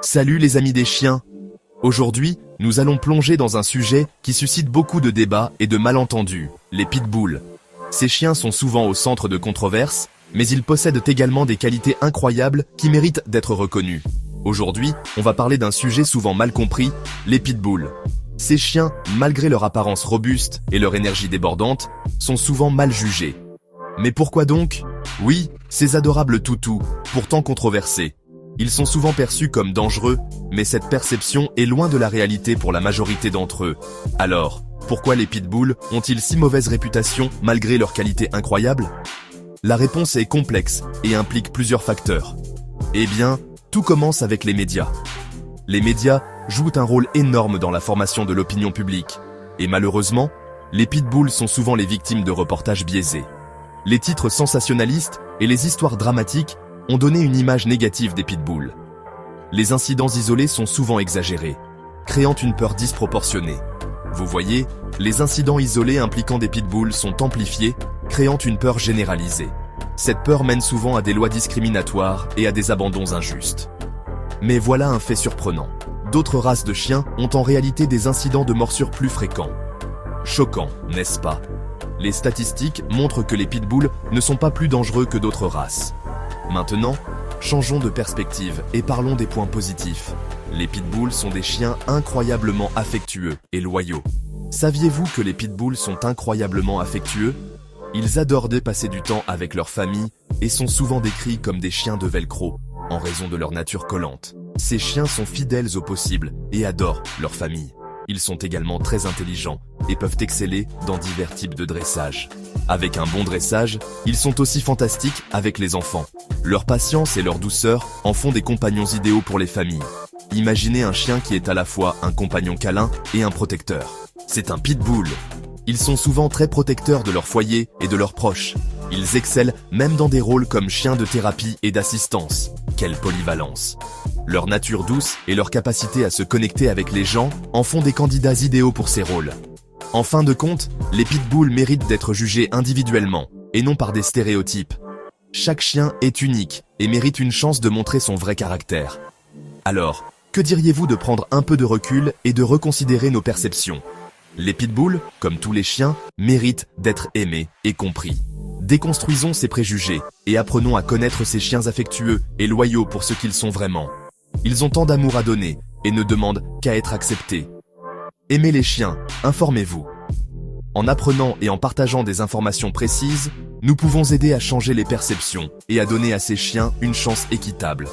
Salut les amis des chiens. Aujourd'hui, nous allons plonger dans un sujet qui suscite beaucoup de débats et de malentendus, les pitbulls. Ces chiens sont souvent au centre de controverses, mais ils possèdent également des qualités incroyables qui méritent d'être reconnues. Aujourd'hui, on va parler d'un sujet souvent mal compris, les pitbulls. Ces chiens, malgré leur apparence robuste et leur énergie débordante, sont souvent mal jugés. Mais pourquoi donc? Oui, ces adorables toutous, pourtant controversés. Ils sont souvent perçus comme dangereux, mais cette perception est loin de la réalité pour la majorité d'entre eux. Alors, pourquoi les pitbulls ont-ils si mauvaise réputation malgré leur qualité incroyable? La réponse est complexe et implique plusieurs facteurs. Eh bien, tout commence avec les médias. Les médias jouent un rôle énorme dans la formation de l'opinion publique. Et malheureusement, les pitbulls sont souvent les victimes de reportages biaisés. Les titres sensationnalistes et les histoires dramatiques ont donné une image négative des pitbulls. Les incidents isolés sont souvent exagérés, créant une peur disproportionnée. Vous voyez, les incidents isolés impliquant des pitbulls sont amplifiés, créant une peur généralisée. Cette peur mène souvent à des lois discriminatoires et à des abandons injustes. Mais voilà un fait surprenant. D'autres races de chiens ont en réalité des incidents de morsure plus fréquents. Choquant, n'est-ce pas? Les statistiques montrent que les pitbulls ne sont pas plus dangereux que d'autres races. Maintenant, changeons de perspective et parlons des points positifs. Les pitbulls sont des chiens incroyablement affectueux et loyaux. Saviez-vous que les pitbulls sont incroyablement affectueux? Ils adorent passer du temps avec leur famille et sont souvent décrits comme des chiens de velcro, en raison de leur nature collante. Ces chiens sont fidèles au possible et adorent leur famille. Ils sont également très intelligents et peuvent exceller dans divers types de dressage. Avec un bon dressage, ils sont aussi fantastiques avec les enfants. Leur patience et leur douceur en font des compagnons idéaux pour les familles. Imaginez un chien qui est à la fois un compagnon câlin et un protecteur. C'est un pitbull. Ils sont souvent très protecteurs de leur foyer et de leurs proches. Ils excellent même dans des rôles comme chiens de thérapie et d'assistance. Quelle polyvalence! Leur nature douce et leur capacité à se connecter avec les gens en font des candidats idéaux pour ces rôles. En fin de compte, les pitbulls méritent d'être jugés individuellement, et non par des stéréotypes. Chaque chien est unique et mérite une chance de montrer son vrai caractère. Alors, que diriez-vous de prendre un peu de recul et de reconsidérer nos perceptions? Les pitbulls, comme tous les chiens, méritent d'être aimés et compris. Déconstruisons ces préjugés et apprenons à connaître ces chiens affectueux et loyaux pour ce qu'ils sont vraiment. Ils ont tant d'amour à donner et ne demandent qu'à être acceptés. Aimez les chiens, informez-vous. En apprenant et en partageant des informations précises, nous pouvons aider à changer les perceptions et à donner à ces chiens une chance équitable.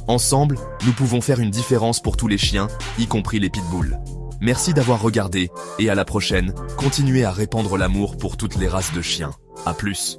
Ensemble, nous pouvons faire une différence pour tous les chiens, y compris les pitbulls. Merci d'avoir regardé et à la prochaine, continuez à répandre l'amour pour toutes les races de chiens. À plus.